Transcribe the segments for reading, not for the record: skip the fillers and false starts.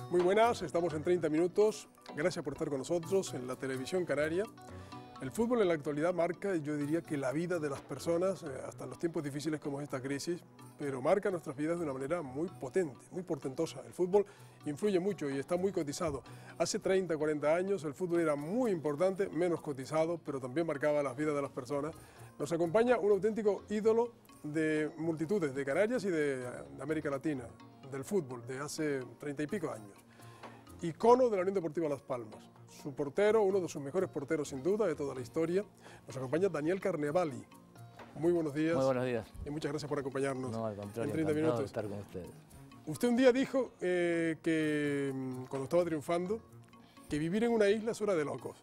Muy buenas, estamos en 30 minutos. Gracias por estar con nosotros en la televisión canaria. El fútbol en la actualidad marca, yo diría que la vida de las personas, hasta en los tiempos difíciles como esta crisis, pero marca nuestras vidas de una manera muy potente, muy portentosa. El fútbol influye mucho y está muy cotizado. Hace 30, 40 años el fútbol era muy importante, menos cotizado, pero también marcaba las vidas de las personas. Nos acompaña un auténtico ídolo de multitudes de Canarias y de América Latina, del fútbol, de hace 30 y pico años. Icono de la Unión Deportiva Las Palmas. Su portero, uno de sus mejores porteros sin duda de toda la historia. Nos acompaña Daniel Carnevali. Muy buenos días. Muy buenos días. Y muchas gracias por acompañarnos. No, al contrario, en 30 encantado minutos. de estar con ustedes. Usted un día dijo que cuando estaba triunfando, que vivir en una isla es hora de locos.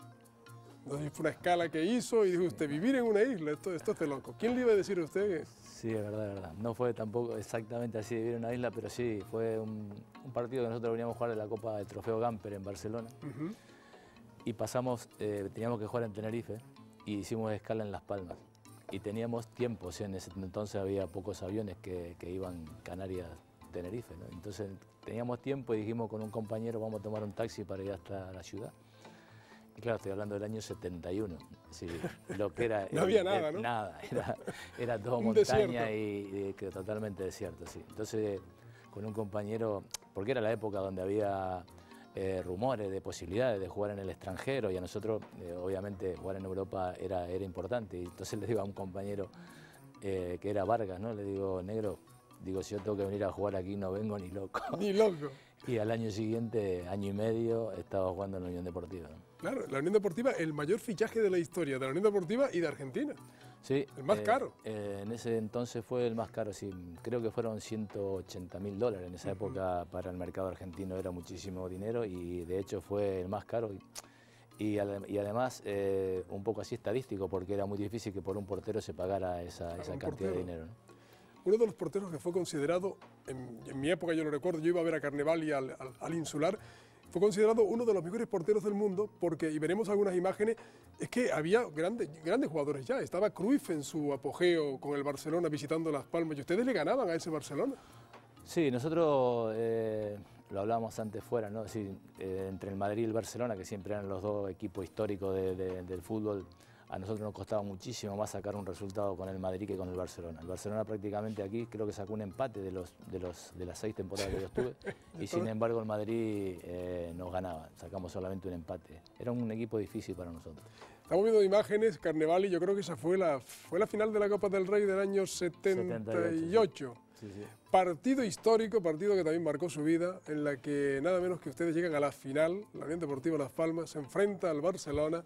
Entonces fue una escala que hizo y dijo usted, vivir en una isla, esto es de loco. ¿Quién le iba a decir a usted que...? Sí, es verdad, es verdad. No fue tampoco exactamente así de vivir en una isla, pero sí, fue un partido que nosotros veníamos a jugar de la Copa del Trofeo Gamper en Barcelona. Y pasamos, teníamos que jugar en Tenerife y hicimos escala en Las Palmas. Y teníamos tiempo, o sea, en ese entonces había pocos aviones que iban Canarias-Tenerife, ¿no? Entonces teníamos tiempo y dijimos con un compañero vamos a tomar un taxi para ir hasta la ciudad. Y claro, estoy hablando del año 71, sí, lo que era... No había nada, ¿no? Nada, era todo Un montaña y totalmente desierto, sí. Entonces, con un compañero, porque era la época donde había rumores de posibilidades de jugar en el extranjero y a nosotros, obviamente, jugar en Europa era importante. Y entonces le digo a un compañero que era Vargas, ¿no? Le digo, negro, digo, si yo tengo que venir a jugar aquí no vengo ni loco. Ni loco. Y al año siguiente, año y medio, estaba jugando en la Unión Deportiva, ¿no? Claro, la Unión Deportiva, el mayor fichaje de la historia de la Unión Deportiva y de Argentina. Sí. El más caro. En ese entonces fue el más caro, sí. Creo que fueron $180.000 en esa época para el mercado argentino, era muchísimo dinero y de hecho fue el más caro. Y además un poco así estadístico, porque era muy difícil que por un portero se pagara esa cantidad de dinero, ¿no? Uno de los porteros que fue considerado, en mi época yo lo recuerdo, yo iba a ver a Carnevali al Insular, fue considerado uno de los mejores porteros del mundo porque, y veremos algunas imágenes, es que había grandes jugadores ya. Estaba Cruyff en su apogeo con el Barcelona visitando Las Palmas y ustedes le ganaban a ese Barcelona. Sí, nosotros lo hablábamos antes fuera, ¿no? Es decir, entre el Madrid y el Barcelona, que siempre eran los dos equipos históricos del fútbol, a nosotros nos costaba muchísimo más sacar un resultado con el Madrid que con el Barcelona. El Barcelona prácticamente aquí creo que sacó un empate de las 6 temporadas que yo estuve y sin embargo el Madrid nos ganaba, sacamos solamente un empate. Era un equipo difícil para nosotros. Estamos viendo imágenes, Carnevali, yo creo que esa fue la final de la Copa del Rey del año 78. Sí, sí. Partido histórico, partido que también marcó su vida, en la que nada menos que ustedes llegan a la final, la Unión Deportiva Las Palmas se enfrenta al Barcelona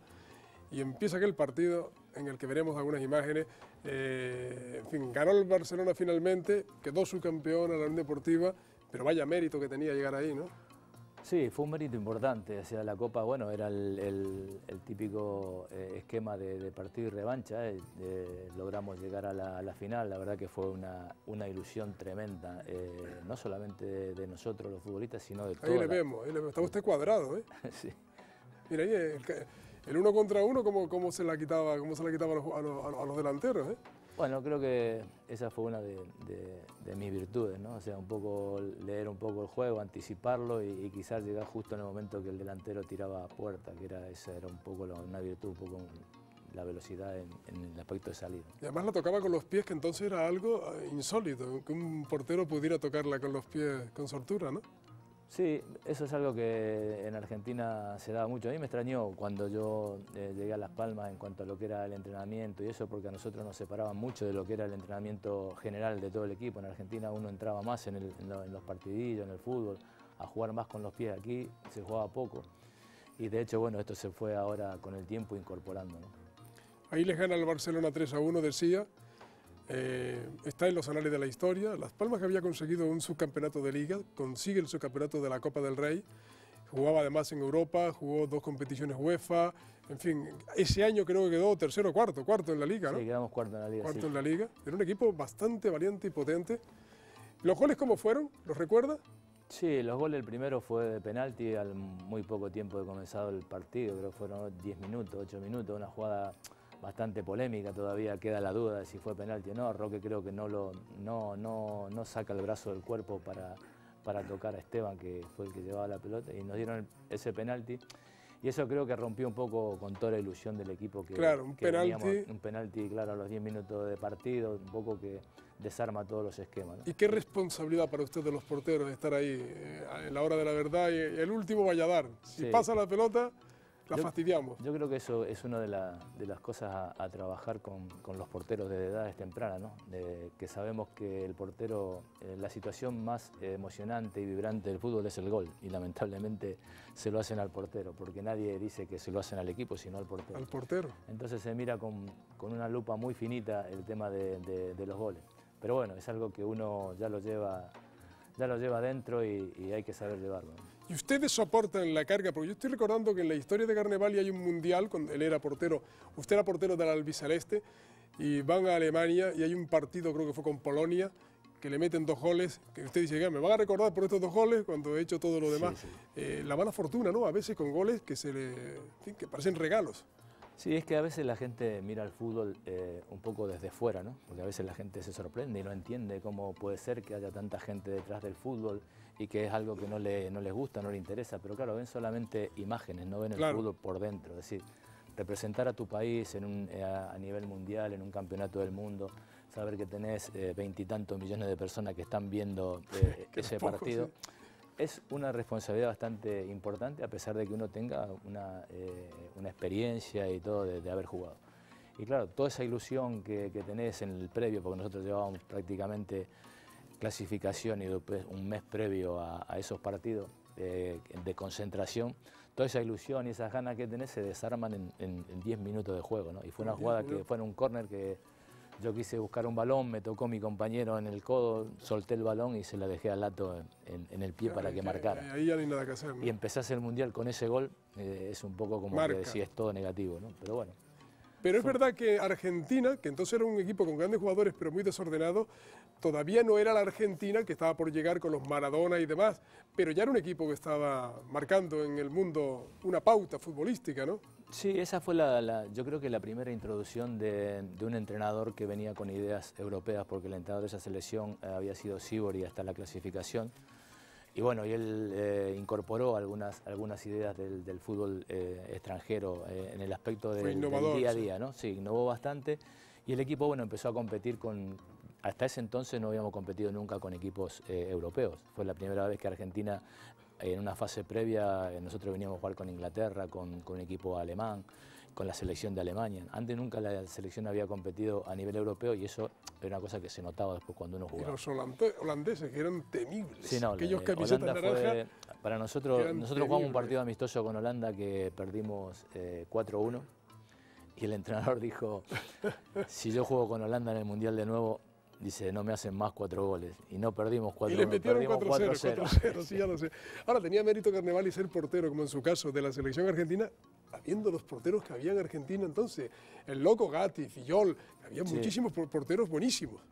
y empieza aquel partido en el que veremos algunas imágenes. En fin, ganó el Barcelona finalmente, quedó subcampeón a la Unión Deportiva, pero vaya mérito que tenía llegar ahí, ¿no? Sí, fue un mérito importante. O sea, la Copa, bueno, era el típico esquema de partido y revancha. Logramos llegar a la final, la verdad que fue una ilusión tremenda, no solamente de nosotros los futbolistas, sino de todos. Ahí le vemos, está usted cuadrado, ¿eh? Sí. Mira, ahí el uno contra uno, cómo se la quitaba a los delanteros, ¿eh? Bueno, creo que esa fue una de mis virtudes, ¿no? O sea, un poco leer un poco el juego, anticiparlo y quizás llegar justo en el momento que el delantero tiraba a puerta, que esa era un poco una virtud, un poco la velocidad en el aspecto de salida. Y además la tocaba con los pies, que entonces era algo insólito, que un portero pudiera tocarla con los pies con soltura, ¿no? Sí, eso es algo que en Argentina se daba mucho. A mí me extrañó cuando yo llegué a Las Palmas en cuanto a lo que era el entrenamiento y eso, porque a nosotros nos separaban mucho de lo que era el entrenamiento general de todo el equipo. En Argentina uno entraba más en los partidillos, en el fútbol, a jugar más con los pies. Aquí se jugaba poco y de hecho, bueno, esto se fue ahora con el tiempo incorporando, ¿no? Ahí les gana el Barcelona 3-1, decía. Está en los anales de la historia. Las Palmas, que había conseguido un subcampeonato de Liga, consigue el subcampeonato de la Copa del Rey, jugaba además en Europa, jugó 2 competiciones UEFA, en fin, ese año creo que quedó tercero o cuarto en la Liga, ¿no? Sí, quedamos cuarto en la Liga. Cuarto sí. en la Liga. Era un equipo bastante valiente y potente. ¿Los goles cómo fueron? ¿Los recuerda? Sí, los goles, el primero fue de penalti al muy poco tiempo de comenzado el partido, creo que fueron 10 minutos, 8 minutos, una jugada bastante polémica, todavía queda la duda de si fue penalti o no. Roque creo que no saca el brazo del cuerpo para tocar a Esteban, que fue el que llevaba la pelota, y nos dieron ese penalti. Y eso creo que rompió un poco con toda la ilusión del equipo. Claro, un penalti. Un penalti, claro, a los 10 minutos de partido, un poco que desarma todos los esquemas, ¿no? ¿Y qué responsabilidad para usted de los porteros de estar ahí en la hora de la verdad y el último vaya a dar? Si pasa la pelota, la fastidiamos. Yo creo que eso es una de las cosas a trabajar con los porteros desde edades tempranas, ¿no? Que sabemos que el portero, la situación más emocionante y vibrante del fútbol es el gol, y lamentablemente se lo hacen al portero, porque nadie dice que se lo hacen al equipo, sino al portero. Al portero. Entonces se mira con una lupa muy finita el tema de los goles. Pero bueno, es algo que uno ya lo lleva adentro y hay que saber llevarlo, ¿no? ¿Y ustedes soportan la carga? Porque yo estoy recordando que en la historia de Carnevali hay un mundial, cuando él era portero, usted era portero del albiceleste, y van a Alemania y hay un partido, creo que fue con Polonia, que le meten 2 goles, que usted dice, me van a recordar por estos 2 goles cuando he hecho todo lo demás. Sí. La mala fortuna, ¿no? A veces con goles que que parecen regalos. Sí, es que a veces la gente mira el fútbol un poco desde fuera, ¿no? Porque a veces la gente se sorprende y no entiende cómo puede ser que haya tanta gente detrás del fútbol y que es algo que no les gusta, no les interesa. Pero claro, ven solamente imágenes, no ven el fútbol por dentro. Es decir, representar a tu país a nivel mundial, en un campeonato del mundo, saber que tenés 20 y tantos millones de personas que están viendo ese partido. Sí. Es una responsabilidad bastante importante, a pesar de que uno tenga una experiencia y todo de haber jugado. Y claro, toda esa ilusión que tenés en el previo, porque nosotros llevábamos prácticamente clasificación y después un mes previo a esos partidos de concentración, toda esa ilusión y esas ganas que tenés se desarman en 10 minutos de juego, ¿no? Y fue una jugada que fue en un córner que yo quise buscar un balón, me tocó mi compañero en el codo, solté el balón y se la dejé al Lato en el pie para que marcara. Ahí ya no hay nada que hacer, ¿no? Y empezás el Mundial con ese gol, es un poco como que decís, es todo negativo, ¿no? Pero bueno. Pero es verdad que Argentina, que entonces era un equipo con grandes jugadores pero muy desordenado, todavía no era la Argentina que estaba por llegar con los Maradona y demás, pero ya era un equipo que estaba marcando en el mundo una pauta futbolística, ¿no? Sí, esa fue yo creo que la primera introducción de un entrenador que venía con ideas europeas, porque el entrenador de esa selección había sido Sívori hasta la clasificación. Y bueno, y él incorporó algunas ideas del fútbol extranjero en el aspecto del día a día, ¿no? Sí, innovó bastante y el equipo, bueno, empezó a competir hasta ese entonces no habíamos competido nunca con equipos europeos. Fue la primera vez que Argentina, en una fase previa, nosotros veníamos a jugar con Inglaterra, con un equipo alemán, con la selección de Alemania. Antes nunca la selección había competido a nivel europeo y eso era una cosa que se notaba después cuando uno jugaba. Y los holandeses, que eran temibles. Sí, no, aquellos camisetas naranja. Para nosotros jugamos un partido amistoso con Holanda que perdimos 4-1 y el entrenador dijo, si yo juego con Holanda en el Mundial de nuevo, dice, no me hacen más 4 goles. Y no perdimos 4-1, y le metieron 4-0. Sí, ya lo sé. Ahora, tenía mérito Carnevali ser portero, como en su caso, de la selección argentina, habiendo los porteros que había en Argentina entonces. El Loco, Gatti, Fillol, había muchísimos porteros buenísimos.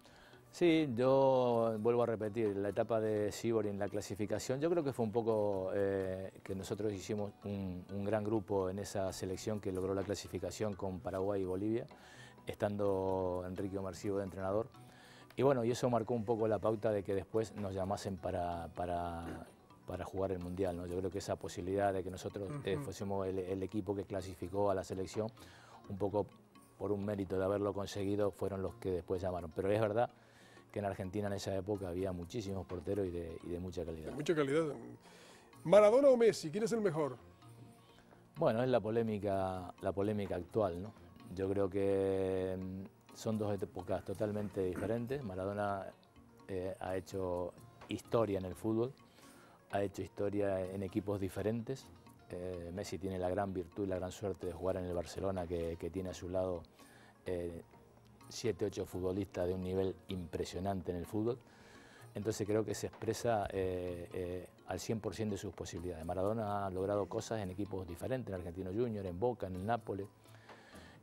Sí, yo vuelvo a repetir, la etapa de Sívori en la clasificación, yo creo que fue un poco que nosotros hicimos un gran grupo en esa selección que logró la clasificación con Paraguay y Bolivia, estando Enrique Omarcibo de entrenador. Y bueno, y eso marcó un poco la pauta de que después nos llamasen para jugar el Mundial, ¿no? Yo creo que esa posibilidad de que nosotros fuésemos el equipo que clasificó a la selección, un poco por un mérito de haberlo conseguido, fueron los que después llamaron. Pero es verdad que en Argentina en esa época había muchísimos porteros y de mucha calidad. De mucha calidad. ¿Maradona o Messi? ¿Quién es el mejor? Bueno, es la polémica actual, ¿no? Yo creo que son dos épocas totalmente diferentes. Maradona ha hecho historia en el fútbol, ha hecho historia en equipos diferentes. Messi tiene la gran virtud y la gran suerte de jugar en el Barcelona, que tiene a su lado 7, 8 futbolistas de un nivel impresionante en el fútbol. Entonces creo que se expresa al 100% de sus posibilidades. Maradona ha logrado cosas en equipos diferentes, en Argentino Junior, en Boca, en el Nápoles.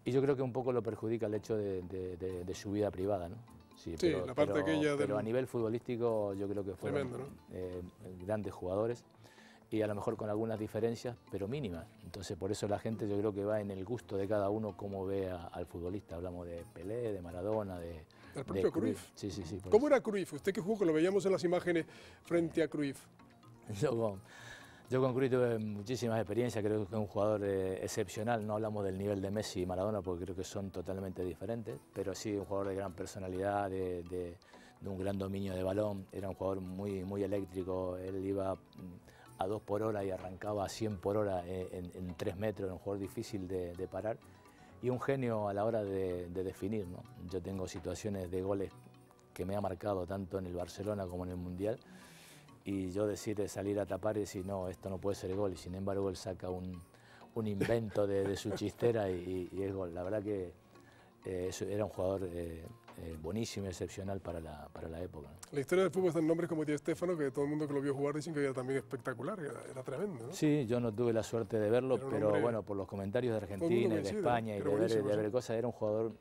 Y yo creo que un poco lo perjudica el hecho de su vida privada, ¿no? Sí, la parte aquella pero a nivel futbolístico yo creo que fueron tremendo, ¿no? Grandes jugadores y a lo mejor con algunas diferencias, pero mínimas. Entonces por eso la gente yo creo que va en el gusto de cada uno cómo ve al futbolista. Hablamos de Pelé, de Maradona, de del propio Cruyff. Sí, sí, sí. ¿Cómo era Cruyff? Usted que jugó, que lo veíamos en las imágenes frente a Cruyff. Yo con Cruyff tuve muchísimas experiencias, creo que es un jugador excepcional, no hablamos del nivel de Messi y Maradona porque creo que son totalmente diferentes, pero sí un jugador de gran personalidad, de un gran dominio de balón, era un jugador muy eléctrico, él iba a 2 por hora y arrancaba a 100 por hora en 3 metros, era un jugador difícil de parar y un genio a la hora de definir, ¿no? Yo tengo situaciones de goles que me ha marcado tanto en el Barcelona como en el Mundial, y yo salir a tapar y decir, no, esto no puede ser gol, y sin embargo él saca un invento de su chistera y es gol. La verdad que era un jugador buenísimo y excepcional para la época, ¿no? La historia del fútbol está en nombres como Di Stéfano, que todo el mundo que lo vio jugar dicen que era también espectacular, era tremendo, ¿no? Sí, yo no tuve la suerte de verlo, pero bueno, por los comentarios de Argentina y de España y de ver cosas, era un jugador,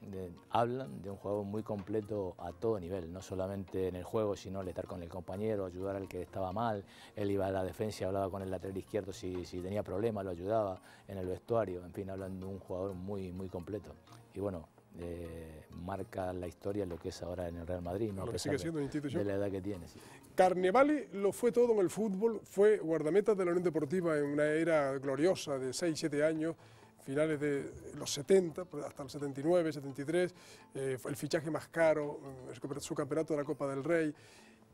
hablan de un jugador muy completo a todo nivel, no solamente en el juego, sino el estar con el compañero, ayudar al que estaba mal, él iba a la defensa, hablaba con el lateral izquierdo, si tenía problemas lo ayudaba en el vestuario, en fin, hablan de un jugador muy completo. Y bueno, marca la historia lo que es ahora en el Real Madrid, ¿no? Lo que sigue siendo una institución. De la edad que tiene. Sí. Carnevali lo fue todo en el fútbol, fue guardameta de la Unión Deportiva en una era gloriosa de 6-7 años, finales de los 70, hasta el 79, 73, fue el fichaje más caro, su campeonato de la Copa del Rey.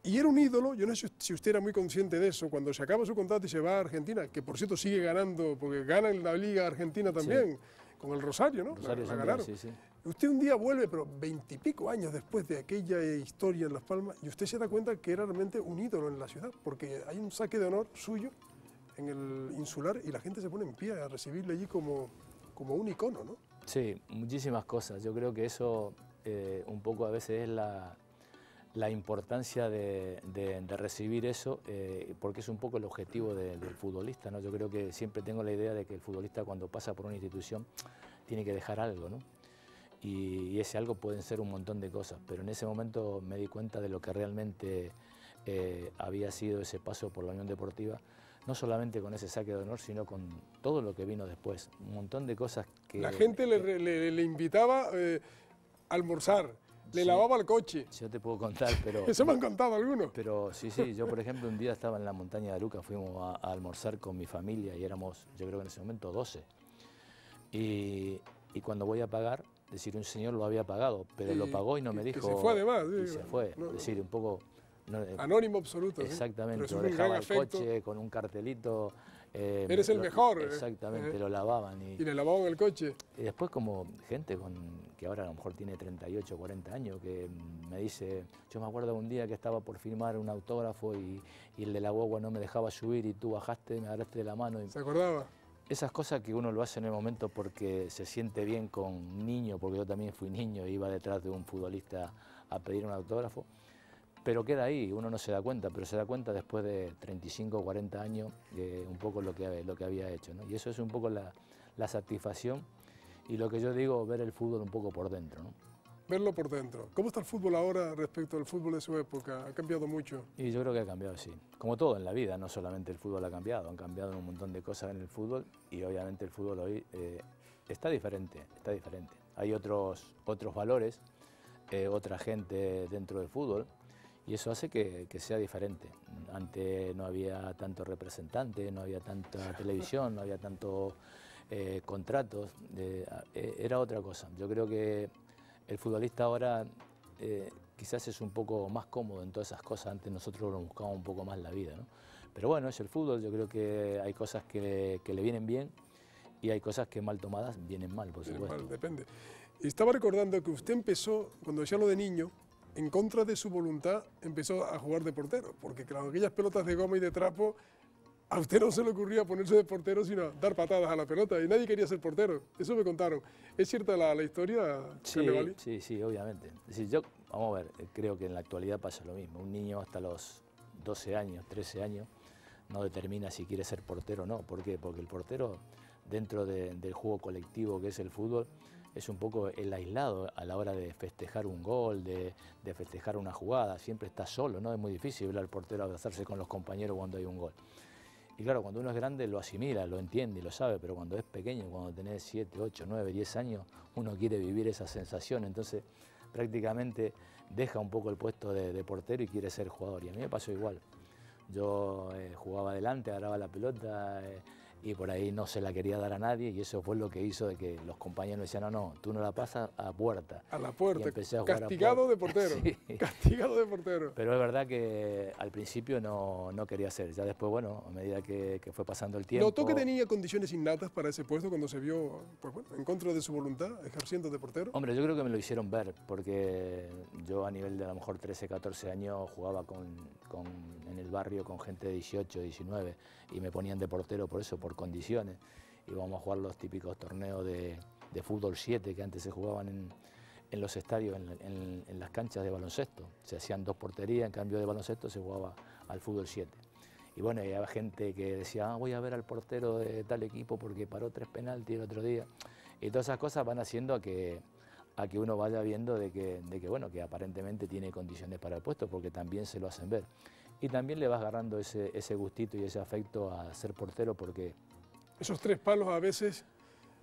Y era un ídolo, yo no sé si usted era muy consciente de eso, cuando se acaba su contrato y se va a Argentina, que por cierto sigue ganando, porque gana en la Liga Argentina también, sí, con el Rosario, ¿no? Rosario la ganaron. Sí, sí. Usted un día vuelve, pero 20 y pico años después de aquella historia en Las Palmas, y usted se da cuenta que era realmente un ídolo en la ciudad, porque hay un saque de honor suyo en el Insular y la gente se pone en pie a recibirle allí como un icono, ¿no? Sí, muchísimas cosas. Yo creo que eso un poco a veces es la importancia de recibir eso, porque es un poco el objetivo del futbolista, ¿no? Yo creo que siempre tengo la idea de que el futbolista cuando pasa por una institución tiene que dejar algo, ¿no? Y ese algo pueden ser un montón de cosas, pero en ese momento me di cuenta de lo que realmente había sido ese paso por la Unión Deportiva, no solamente con ese saque de honor, sino con todo lo que vino después, un montón de cosas que... La gente le invitaba a almorzar, le lavaba el coche. Yo te puedo contar, pero... Eso me han contado algunos. Pero sí, yo por ejemplo un día estaba en la montaña de Luca, fuimos a almorzar con mi familia y éramos, yo creo que en ese momento 12. Y cuando voy a pagar, es decir, un señor lo había pagado, pero lo pagó y no me dijo... Que se fue además. Y se fue, es decir, un poco... anónimo absoluto. Exactamente, lo dejaba el coche con un cartelito. Eres el mejor. Exactamente, lo lavaban. Y le lavaban el coche. Y después como gente que ahora a lo mejor tiene 38, 40 años, que me dice, yo me acuerdo un día que estaba por firmar un autógrafo y el de la guagua no me dejaba subir y tú bajaste, me agarraste de la mano. ¿Se acordaba? Esas cosas que uno lo hace en el momento porque se siente bien con un niño, porque yo también fui niño e iba detrás de un futbolista a pedir un autógrafo, pero queda ahí, uno no se da cuenta, pero se da cuenta después de 35 o 40 años un poco lo que había hecho, ¿no? Y eso es un poco la satisfacción y lo que yo digo, ver el fútbol un poco por dentro, ¿no? Verlo por dentro. ¿Cómo está el fútbol ahora respecto al fútbol de su época? ¿Ha cambiado mucho? Y yo creo que ha cambiado, sí. Como todo en la vida, no solamente el fútbol ha cambiado, han cambiado un montón de cosas en el fútbol y obviamente el fútbol hoy está diferente. Hay otros valores, otra gente dentro del fútbol y eso hace que sea diferente. Antes no había tanto representante, no había tanta televisión, no había tantos contratos, era otra cosa. Yo creo que el futbolista ahora quizás es un poco más cómodo en todas esas cosas, antes nosotros nos buscábamos un poco más la vida, ¿no? Pero bueno, es el fútbol, yo creo que hay cosas que le vienen bien y hay cosas que mal tomadas vienen mal, por supuesto. Mal, depende. Y estaba recordando que usted empezó, cuando decía lo de niño, en contra de su voluntad, empezó a jugar de portero, porque claro, aquellas pelotas de goma y de trapo, a usted no se le ocurría ponerse de portero, sino dar patadas a la pelota, y nadie quería ser portero. Eso me contaron. ¿Es cierta la historia, Carnevali? Sí, obviamente. Es decir, vamos a ver, creo que en la actualidad pasa lo mismo. Un niño hasta los 12 años, 13 años, no determina si quiere ser portero o no. ¿Por qué? Porque el portero, dentro del juego colectivo que es el fútbol, es un poco el aislado a la hora de festejar un gol, de festejar una jugada. Siempre está solo, ¿no? Es muy difícil ver al portero abrazarse con los compañeros cuando hay un gol. Y claro, cuando uno es grande lo asimila, lo entiende y lo sabe, pero cuando es pequeño, cuando tenés 7, 8, 9, 10 años, uno quiere vivir esa sensación. Entonces, prácticamente deja un poco el puesto de portero y quiere ser jugador. Y a mí me pasó igual. Yo jugaba adelante, agarraba la pelota y por ahí no se la quería dar a nadie, y eso fue lo que hizo de que los compañeros me decían, no, no, tú no la pasas a puerta. A la puerta, y empecé a jugar castigado a de portero, sí. Castigado de portero. Pero es verdad que al principio no quería hacer, ya después, bueno, a medida que fue pasando el tiempo... ¿Notó que tenía condiciones innatas para ese puesto cuando se vio, pues bueno, en contra de su voluntad, ejerciendo de portero? Hombre, yo creo que me lo hicieron ver, porque yo a nivel de a lo mejor 13, 14 años jugaba en el barrio con gente de 18, 19, y me ponían de portero por eso, por condiciones. Íbamos a jugar los típicos torneos de fútbol 7 que antes se jugaban en los estadios, en las canchas de baloncesto. Se hacían 2 porterías, en cambio de baloncesto se jugaba al fútbol 7. Y bueno, y había gente que decía, voy a ver al portero de tal equipo porque paró 3 penaltis el otro día. Y todas esas cosas van haciendo a que uno vaya viendo de que bueno, que aparentemente tiene condiciones para el puesto, porque también se lo hacen ver. Y también le vas agarrando ese gustito y ese afecto a ser portero, porque... Esos 3 palos a veces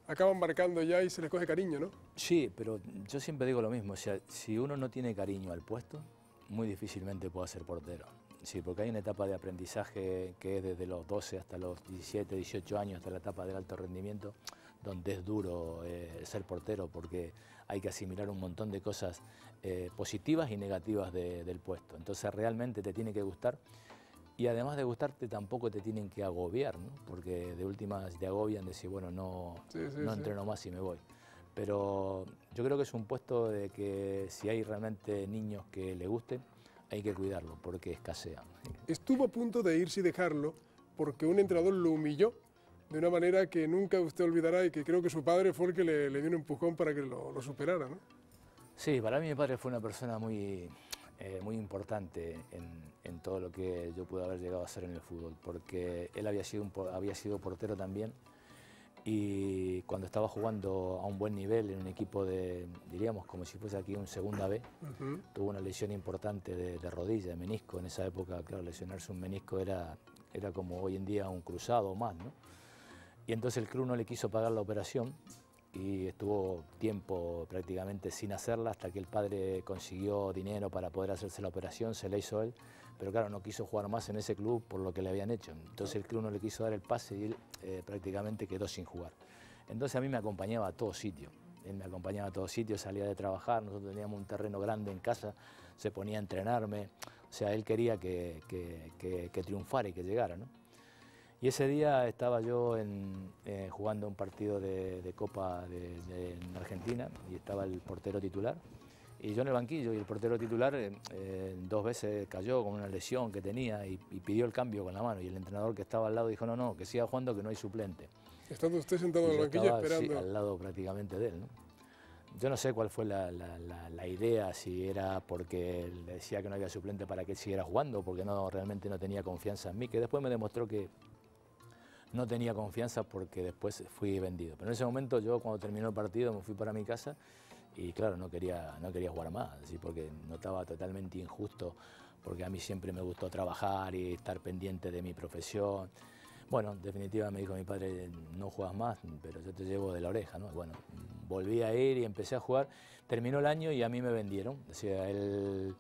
acaban marcando ya y se les coge cariño, ¿no? Sí, pero yo siempre digo lo mismo, o sea, si uno no tiene cariño al puesto, muy difícilmente puede ser portero. Sí, porque hay una etapa de aprendizaje que es desde los 12 hasta los 17, 18 años, hasta la etapa del alto rendimiento, donde es duro ser portero, porque hay que asimilar un montón de cosas positivas y negativas del puesto. Entonces realmente te tiene que gustar. Y además de gustarte, tampoco te tienen que agobiar, ¿no? Porque de última te agobian de decir, bueno, no entreno más y me voy. Pero yo creo que es un puesto de que si hay realmente niños que le gusten, hay que cuidarlo, porque escasea. Estuvo a punto de irse y dejarlo porque un entrenador lo humilló de una manera que nunca usted olvidará y que creo que su padre fue el que le dio un empujón para que lo superara, ¿no? Sí, para mí mi padre fue una persona muy importante en todo lo que yo pude haber llegado a hacer en el fútbol, porque él había sido portero también, y cuando estaba jugando a un buen nivel en un equipo de, diríamos, como si fuese aquí un segunda B, tuvo una lesión importante de rodilla, de menisco. En esa época, claro, lesionarse un menisco era como hoy en día un cruzado o más, ¿no? Y entonces el club no le quiso pagar la operación y estuvo tiempo prácticamente sin hacerla, hasta que el padre consiguió dinero para poder hacerse la operación, se la hizo él, pero claro, no quiso jugar más en ese club por lo que le habían hecho. Entonces el club no le quiso dar el pase y él prácticamente quedó sin jugar. Entonces a mí me acompañaba a todo sitio, él me acompañaba a todo sitio, salía de trabajar, nosotros teníamos un terreno grande en casa, se ponía a entrenarme, o sea, él quería que triunfara y que llegara, ¿no? Y ese día estaba yo jugando un partido de Copa en Argentina, y estaba el portero titular, y yo en el banquillo, y el portero titular 2 veces cayó con una lesión que tenía y pidió el cambio con la mano, y el entrenador que estaba al lado dijo, no, que siga jugando, que no hay suplente. Estando usted sentado en el banquillo estaba, esperando. Sí, al lado prácticamente de él, ¿no? Yo no sé cuál fue la idea, si era porque le decía que no había suplente para que él siguiera jugando, porque realmente no tenía confianza en mí, que después me demostró que no tenía confianza, porque después fui vendido. Pero en ese momento yo, cuando terminó el partido, me fui para mi casa y claro, no quería jugar más, ¿sí? Porque notaba totalmente injusto, porque a mí siempre me gustó trabajar y estar pendiente de mi profesión. Bueno, en definitiva me dijo mi padre, no juegas más, pero yo te llevo de la oreja, ¿no? Bueno, volví a ir y empecé a jugar. Terminó el año y a mí me vendieron. O sea, él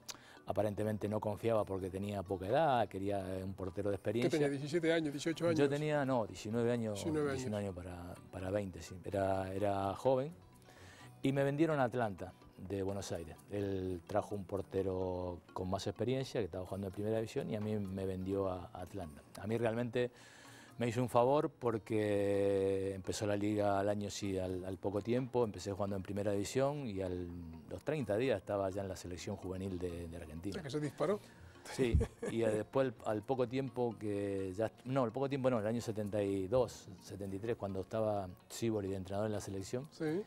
aparentemente no confiaba porque tenía poca edad, quería un portero de experiencia. ¿Qué tenía, 17 años, 18 años? Yo tenía, no, 19 años, 19 años para 20, sí. Era joven. Y me vendieron a Atlanta, de Buenos Aires. Él trajo un portero con más experiencia, que estaba jugando en primera división, y a mí me vendió a Atlanta. A mí realmente me hizo un favor, porque empezó la liga al año, sí, al poco tiempo, empecé jugando en primera división y los 30 días estaba ya en la selección juvenil de Argentina. O sea, que se disparó. Sí, y después al poco tiempo al poco tiempo no, el año 72, 73, cuando estaba Sívori de entrenador en la selección, sí.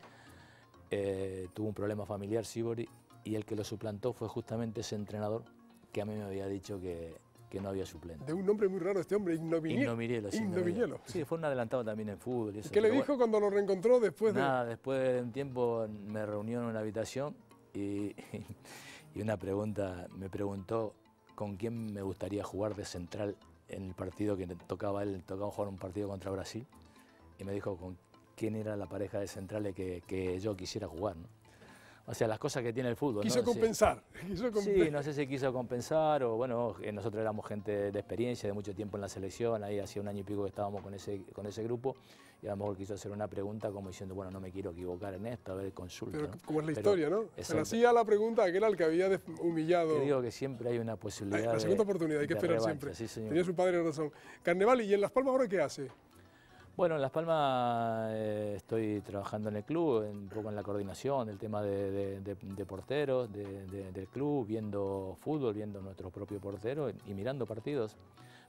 Tuvo un problema familiar Sívori, y el que lo suplantó fue justamente ese entrenador que a mí me había dicho que no había suplente. De un nombre muy raro este hombre, Ignominielo. Ignominielo. Sí, fue un adelantado también en fútbol. ¿Y qué le dijo cuando lo reencontró después de...? Nada, después de un tiempo me reunió en una habitación y me preguntó con quién me gustaría jugar de central en el partido que tocaba jugar un partido contra Brasil, y me dijo con quién era la pareja de centrales que yo quisiera jugar, ¿no? O sea, las cosas que tiene el fútbol. Quiso ¿no? compensar. Sí, no sé si quiso compensar o bueno, nosotros éramos gente de experiencia, de mucho tiempo en la selección, ahí hacía un año y pico que estábamos con ese grupo y a lo mejor quiso hacer una pregunta como diciendo, bueno, no me quiero equivocar en esto, a ver, consulta. Pero ¿no? como es la historia, ¿no? Exacto. Se le hacía la pregunta a aquel al que había humillado. Yo digo que siempre hay una posibilidad La segunda oportunidad, hay que esperar revancha, siempre. Sí, señor. Tenía su padre razón. Carnevali, ¿y en Las Palmas ahora qué hace? Bueno, en Las Palmas estoy trabajando en el club, un poco en la coordinación del tema de porteros del club, viendo fútbol, viendo nuestro propio portero y mirando partidos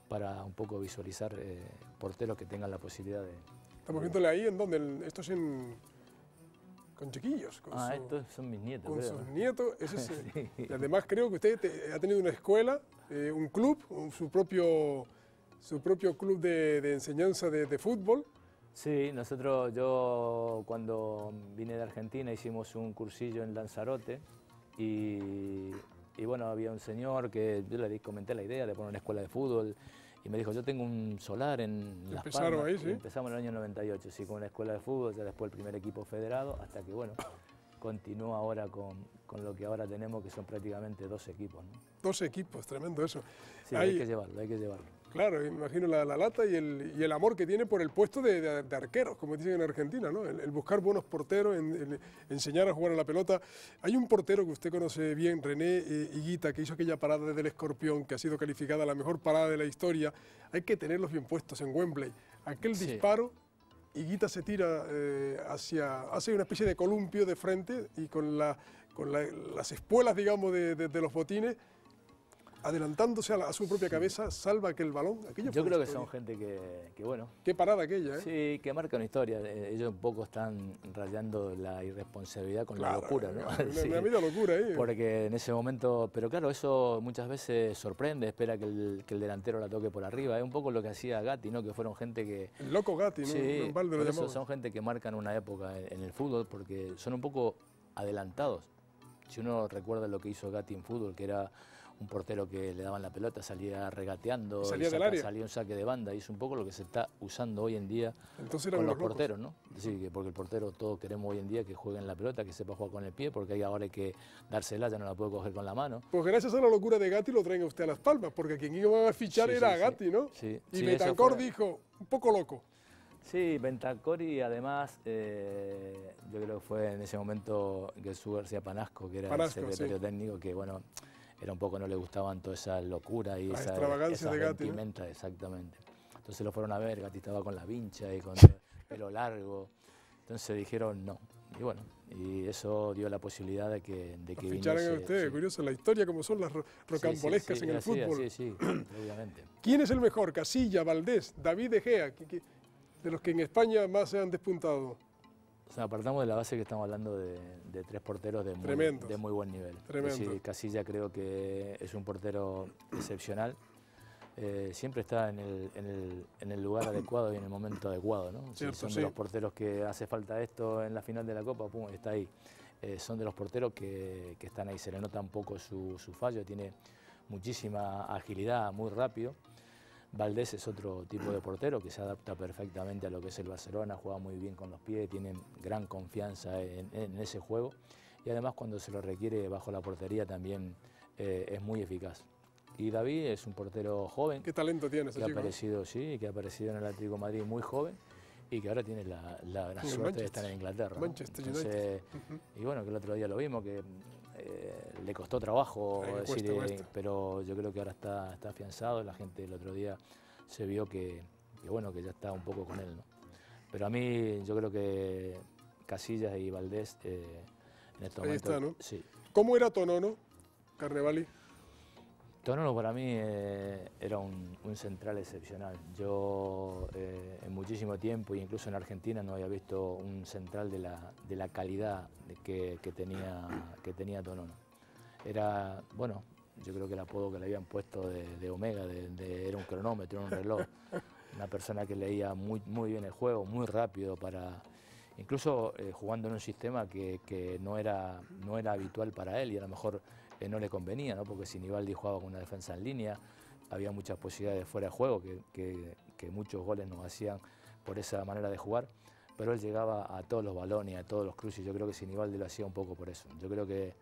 para un poco visualizar porteros que tengan la posibilidad de... Estamos viéndole ahí en donde, esto es con chiquillos. Estos son mis nietos. Con creo, sus ¿no? nietos. Ese es, Sí. y además creo que usted ha tenido una escuela, un club, su propio club de enseñanza de fútbol. Sí, yo cuando vine de Argentina hicimos un cursillo en Lanzarote y bueno, había un señor que yo le comenté la idea de poner una escuela de fútbol y me dijo, yo tengo un solar en Las Palmas. Ahí, ¿sí? Empezamos en el año 98, sí, con una escuela de fútbol, ya después el primer equipo federado, hasta que bueno, continúa ahora con lo que ahora tenemos, que son prácticamente 2 equipos, ¿no? 2 equipos, tremendo eso. Sí, hay que llevarlo. Claro, me imagino la lata y el amor que tiene por el puesto de arqueros, como dicen en Argentina, ¿no? El buscar buenos porteros, enseñar a jugar a la pelota. Hay un portero que usted conoce bien, René Higuita, que hizo aquella parada desde el Escorpión, que ha sido calificada la mejor parada de la historia. Hay que tenerlos bien puestos en Wembley. Aquel disparo, Higuita se tira hace una especie de columpio de frente y con las espuelas, digamos, de los botines, adelantándose a su propia cabeza, salva aquel balón. Yo creo que son gente que bueno... Qué parada aquella, ¿eh? Sí, que marca una historia. Ellos un poco están rayando la irresponsabilidad con la locura, ¿no? Una media locura ahí. Porque en ese momento... Pero claro, eso muchas veces sorprende, espera que el delantero la toque por arriba. Es un poco lo que hacía Gatti, ¿no? Que fueron gente que... El loco Gatti, ¿no? Sí, por eso son gente que marcan una época en el fútbol porque son un poco adelantados. Si uno recuerda lo que hizo Gatti en fútbol, que era un portero que le daban la pelota, salía regateando, salía un saque de banda, y es un poco lo que se está usando hoy en día con los porteros, ¿no? Sí, porque el portero todos queremos hoy en día que juegue en la pelota, que sepa jugar con el pie, porque ahí ahora hay que dársela, ya no la puede coger con la mano. Pues gracias a la locura de Gatti lo traen a usted a Las Palmas, porque quien iba a fichar era Gatti, ¿no? Sí. Y Bentancor dijo, un poco loco. Sí, Bentancor y además yo creo que fue en ese momento Jesús García Panasco, que era el secretario técnico, que bueno, era un poco, no le gustaban toda esa locura y esa extravagancia de Gatti, vestimenta, ¿no? Exactamente. Entonces lo fueron a ver, Gatti estaba con la vincha y con pelo largo, entonces dijeron no. Y bueno, y eso dio la posibilidad de que ficharan a ustedes, curioso, la historia como son las rocambolescas en el fútbol. Sí, obviamente. ¿Quién es el mejor? Casilla, Valdés, David De Gea, de los que en España más se han despuntado. O sea, apartamos de la base que estamos hablando de 3 porteros de muy buen nivel. Tremendo. Es decir, Casilla creo que es un portero excepcional. Siempre está en el lugar adecuado y en el momento adecuado, ¿no? Cierto, son de los porteros que hace falta esto en la final de la Copa, pum, está ahí. Son de los porteros que están ahí, se le nota un poco su fallo, tiene muchísima agilidad, muy rápido. Valdés es otro tipo de portero que se adapta perfectamente a lo que es el Barcelona, juega muy bien con los pies, tiene gran confianza en ese juego y además cuando se lo requiere bajo la portería también es muy eficaz. Y David es un portero joven. ¿Qué talento tiene ese chico? Que ha aparecido en el Atlético de Madrid muy joven y que ahora tiene la gran suerte de estar en Inglaterra, ¿no? Manchester United. Y bueno, que el otro día lo vimos, que le costó trabajo, pero yo creo que ahora está afianzado. La gente el otro día se vio que bueno, que ya está un poco con él, ¿no? Pero a mí yo creo que Casillas y Valdés en estos momentos... Ahí está, ¿no? Sí. ¿Cómo era Tonono, Carnevali? Tonono para mí era un central excepcional. Yo en muchísimo tiempo, incluso en Argentina, no había visto un central de la calidad que tenía Tonono. Era, bueno, yo creo que el apodo que le habían puesto de Omega, era un cronómetro, un reloj. Una persona que leía muy bien el juego, muy rápido, incluso jugando en un sistema que no era habitual para él y a lo mejor no le convenía, ¿no? Porque si Nivaldi jugaba con una defensa en línea, había muchas posibilidades fuera de juego que muchos goles nos hacían por esa manera de jugar. pero él llegaba a todos los balones, a todos los cruces. Yo creo que Sinibaldi lo hacía un poco por eso. Yo creo que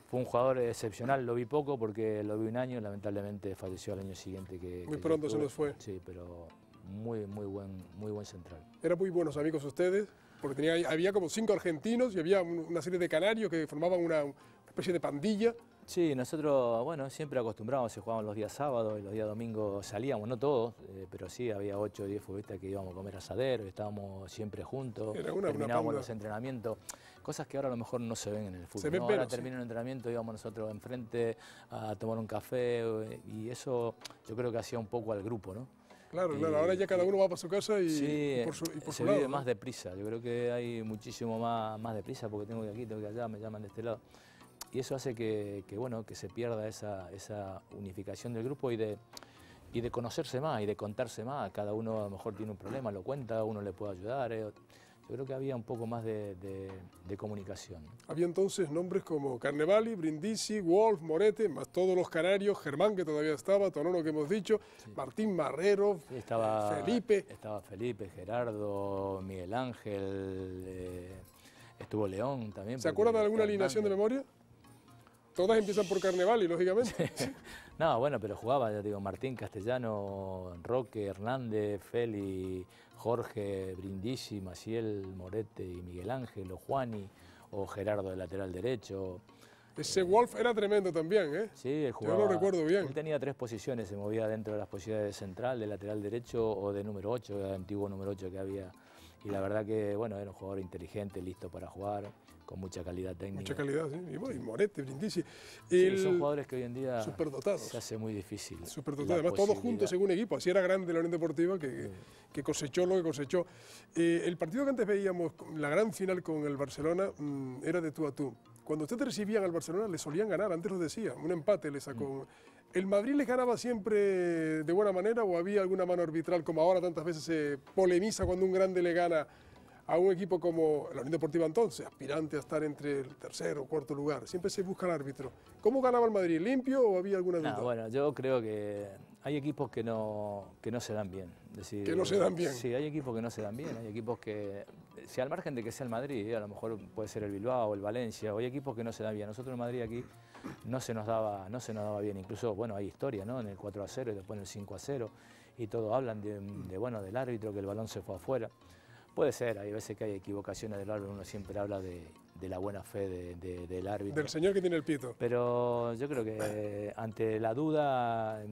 fue un jugador excepcional, lo vi poco porque lo vi un año, lamentablemente falleció al año siguiente. Muy pronto se nos fue. Sí, pero muy buen central. Eran muy buenos amigos ustedes, porque había como 5 argentinos y había una serie de canarios que formaban una especie de pandilla. Sí, nosotros, bueno, siempre acostumbramos, se jugaban los días sábados y los días domingos salíamos, no todos, pero sí, había 8 o 10 futbolistas que íbamos a comer asadero, estábamos siempre juntos, terminábamos los entrenamientos, cosas que ahora a lo mejor no se ven en el fútbol. ¿No? Ahora termina un entrenamiento, íbamos nosotros enfrente a tomar un café y eso yo creo que hacía un poco al grupo, ¿no? Claro, claro, ahora ya cada uno va para su casa y, sí, por su se lado, vive ¿no? más deprisa, yo creo que hay muchísimo más deprisa porque tengo que ir aquí, tengo que ir allá, me llaman de este lado. Y eso hace que se pierda esa unificación del grupo y de conocerse más y de contarse más. Cada uno a lo mejor tiene un problema, lo cuenta, uno le puede ayudar. Yo creo que había un poco más de comunicación. Había entonces nombres como Carnevali, Brindisi, Wolf, Morete, más todos los canarios, Germán que todavía estaba, Tonono que hemos dicho, sí. Martín Marrero, sí, Felipe. Estaba Felipe, Gerardo, Miguel Ángel, estuvo León también. ¿Se acuerdan de alguna alineación de memoria? Todas empiezan por Carnevali, lógicamente. No, bueno, pero jugaba, ya digo, Martín Castellano, Roque, Hernández, Feli, Jorge, Brindisi, Maciel, Morete y Miguel Ángel, o Juani, o Gerardo de lateral derecho. Ese Wolf era tremendo también, ¿eh? Sí, él jugaba. Yo lo recuerdo bien. Él tenía 3 posiciones, se movía dentro de las posiciones de central, de lateral derecho o de número 8, el antiguo número 8 que había. Y la verdad que, bueno, era un jugador inteligente, listo para jugar, con mucha calidad técnica. Mucha calidad, sí. Y, bueno, y Morete, Brindisi. Sí, son jugadores que hoy en día superdotados. Se hace muy difícil. Superdotados, además todos juntos en un equipo. Así era grande la Unión Deportiva que cosechó lo que cosechó. El partido que antes veíamos, la gran final con el Barcelona, era de tú a tú. Cuando ustedes recibían al Barcelona, le solían ganar, antes lo decía, un empate le sacó. ¿El Madrid les ganaba siempre de buena manera o había alguna mano arbitral, como ahora tantas veces se polemiza cuando un grande le gana a un equipo como la Unión Deportiva entonces, aspirante a estar entre el tercer o cuarto lugar? Siempre se busca el árbitro. ¿Cómo ganaba el Madrid? ¿Limpio o había alguna duda? Bueno, yo creo que hay equipos que no se dan bien. Es decir, que no se dan bien. Sí, hay equipos que no se dan bien, hay equipos que, si al margen de que sea el Madrid, a lo mejor puede ser el Bilbao o el Valencia, o hay equipos que no se dan bien. Nosotros en Madrid aquí no se nos daba bien, incluso, bueno, hay historia, ¿no? En el 4-0 y después en el 5-0, y todos hablan bueno, del árbitro, que el balón se fue afuera. Puede ser, hay veces que hay equivocaciones del árbitro, uno siempre habla de la buena fe del árbitro. Del señor que tiene el pito. Pero yo creo que ante la duda,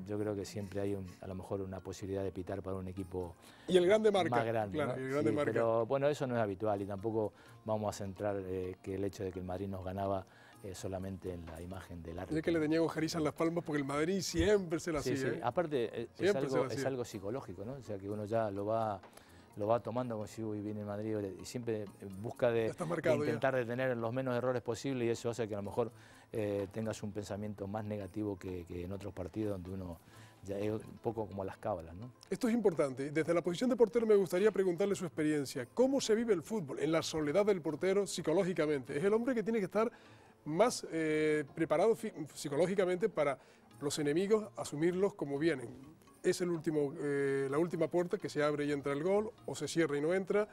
yo creo que siempre hay a lo mejor una posibilidad de pitar para un equipo y el grande marca, más grande. Claro, ¿no? y el grande marca. Pero bueno, eso no es habitual y tampoco vamos a centrar que el hecho de que el Madrid nos ganaba solamente en la imagen del árbitro. Es que le tenía ojeriza en las palmas porque el Madrid siempre se la hacía. Sí. Aparte es algo psicológico, ¿no? O sea que uno ya lo va tomando como si viene el Madrid y siempre busca de intentar detener los menos errores posibles y eso hace que a lo mejor tengas un pensamiento más negativo que en otros partidos donde uno ya es un poco como las cábalas, ¿no? Esto es importante. Desde la posición de portero me gustaría preguntarle su experiencia. ¿Cómo se vive el fútbol en la soledad del portero psicológicamente? Es el hombre que tiene que estar más preparado psicológicamente para los enemigos, asumirlos como vienen. Es la última puerta que se abre y entra el gol, o se cierra y no entra.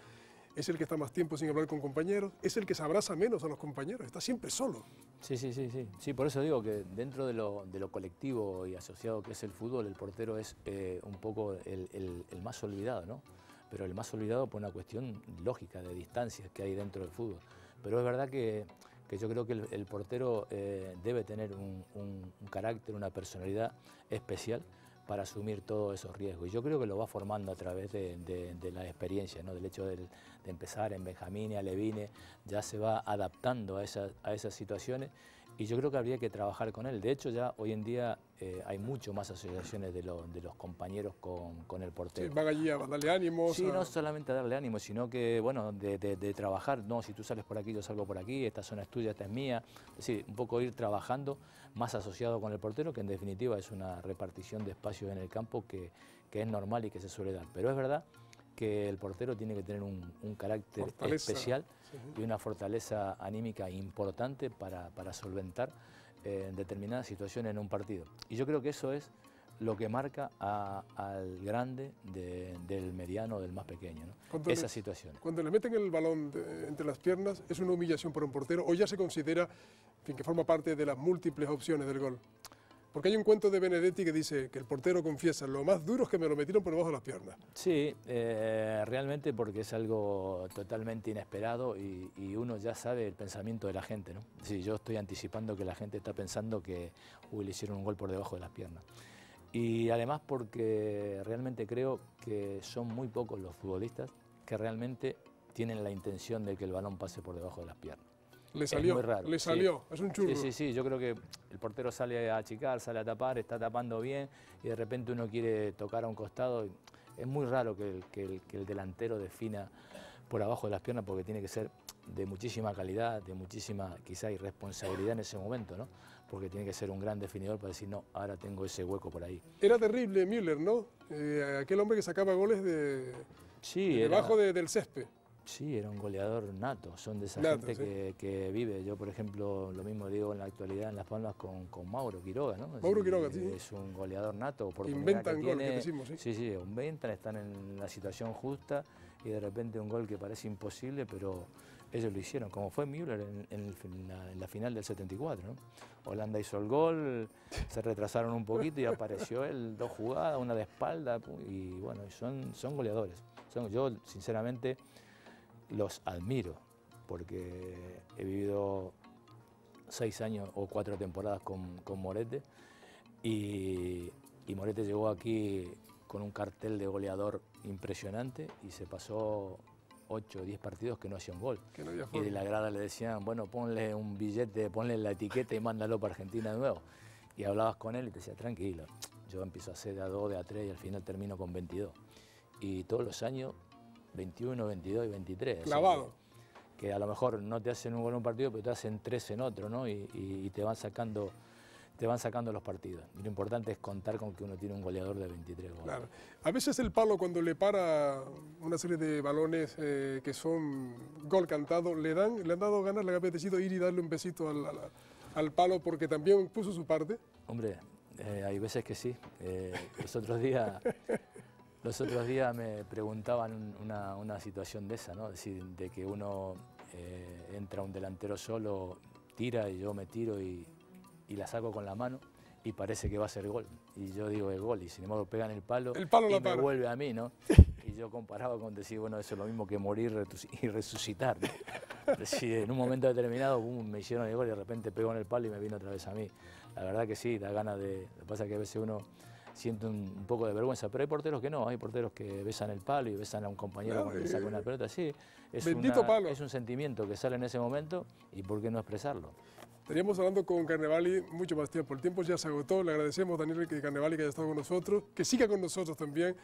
Es el que está más tiempo sin hablar con compañeros. Es el que se abraza menos a los compañeros. Está siempre solo. Sí, por eso digo que dentro de lo colectivo y asociado que es el fútbol, el portero es un poco el más olvidado, ¿no? Pero el más olvidado por una cuestión lógica de distancias que hay dentro del fútbol. Pero es verdad que yo creo que el portero debe tener un carácter, una personalidad especial para asumir todos esos riesgos. Y yo creo que lo va formando a través de la experiencia, ¿no? Del hecho de empezar en Benjamín, Alevine, ya se va adaptando a esas situaciones y yo creo que habría que trabajar con él. De hecho, ya hoy en día hay mucho más asociaciones de los compañeros con el portero. Sí, van allí a darle ánimos. Sí, no solamente a darle ánimos, sino que, bueno, de trabajar, no, si tú sales por aquí, yo salgo por aquí, esta zona es tuya, esta es mía. Es decir, un poco ir trabajando más asociado con el portero, que en definitiva es una repartición de espacios en el campo que es normal y que se suele dar. Pero es verdad que el portero tiene que tener un carácter especial y una fortaleza anímica importante para solventar determinadas situaciones en un partido. Y yo creo que eso es lo que marca al grande del mediano, del más pequeño, ¿no? Esa situación. Cuando le meten el balón entre las piernas, ¿es una humillación para un portero o ya se considera, en fin, que forma parte de las múltiples opciones del gol? Porque hay un cuento de Benedetti que dice que el portero confiesa, lo más duro es que me lo metieron por debajo de las piernas. Sí, realmente porque es algo totalmente inesperado y uno ya sabe el pensamiento de la gente, ¿no? Sí, yo estoy anticipando que la gente está pensando que le hicieron un gol por debajo de las piernas. Y además porque realmente creo que son muy pocos los futbolistas que realmente tienen la intención de que el balón pase por debajo de las piernas. Le salió, es muy raro. Le salió, sí. Es un churro. Sí, yo creo que el portero sale a achicar, sale a tapar, está tapando bien y de repente uno quiere tocar a un costado. Es muy raro que el delantero defina por abajo de las piernas porque tiene que ser de muchísima calidad, de muchísima quizá irresponsabilidad en ese momento, ¿no? Porque tiene que ser un gran definidor para decir, no, ahora tengo ese hueco por ahí. Era terrible Müller, ¿no? Aquel hombre que sacaba goles debajo del césped. Sí, era un goleador nato, son de esa gente que vive. Yo, por ejemplo, lo mismo digo en la actualidad en Las Palmas con Mauro Quiroga, ¿no? Mauro Quiroga, sí. Es un goleador nato. Inventan gol, que decimos, ¿sí? Sí, inventan, están en la situación justa y de repente un gol que parece imposible, pero ellos lo hicieron, como fue Müller en la final del 74, ¿no? Holanda hizo el gol, se retrasaron un poquito y apareció él, 2 jugadas, una de espalda, y bueno, son goleadores. Yo, sinceramente, los admiro, porque he vivido 6 años o 4 temporadas con Morete y Morete llegó aquí con un cartel de goleador impresionante y se pasó 8 o 10 partidos que no hacía un gol. Y de la grada le decían, bueno, ponle un billete, ponle la etiqueta y mándalo para Argentina de nuevo. Y hablabas con él y te decía, tranquilo, yo empiezo a hacer de A2, de A3 y al final termino con 22. Y todos los años 21, 22 y 23. Clavado. Que a lo mejor no te hacen un gol en un partido, pero te hacen 3 en otro, ¿no? Y te van sacando los partidos. Y lo importante es contar con que uno tiene un goleador de 23 goles. Claro. A veces el palo, cuando le para una serie de balones que son gol cantado, le han dado ganas, le ha apetecido ir y darle un besito al palo porque también puso su parte. Hombre, hay veces que sí. Los otros días me preguntaban una situación de esa, ¿no? Es decir, de que uno entra un delantero solo, tira y yo me tiro y la saco con la mano y parece que va a ser gol. Y yo digo es gol y sin embargo pegan el palo y me vuelve a mí, ¿no? Y yo comparaba con decir, bueno, eso es lo mismo que morir y resucitar, ¿no? Es decir, en un momento determinado me hicieron el gol y de repente pegó en el palo y me vino otra vez a mí. La verdad que sí, da ganas de... Lo que pasa es que a veces uno siente un poco de vergüenza, pero hay porteros que no, hay porteros que besan el palo y besan a un compañero cuando le saca una pelota. Sí, es un sentimiento que sale en ese momento y por qué no expresarlo. Estaríamos hablando con Carnevali mucho más tiempo, el tiempo ya se agotó, le agradecemos a Daniel Carnevali que haya estado con nosotros, que siga con nosotros también,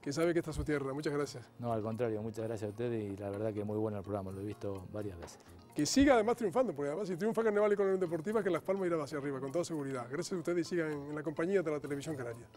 que sabe que esta es su tierra. Muchas gracias. No, al contrario, muchas gracias a ustedes y la verdad que es muy bueno el programa, lo he visto varias veces. Que siga además triunfando, porque además si triunfa Carnevali con la Unión Deportiva, que Las Palmas irá hacia arriba, con toda seguridad. Gracias a ustedes y sigan en la compañía de la Televisión Canaria.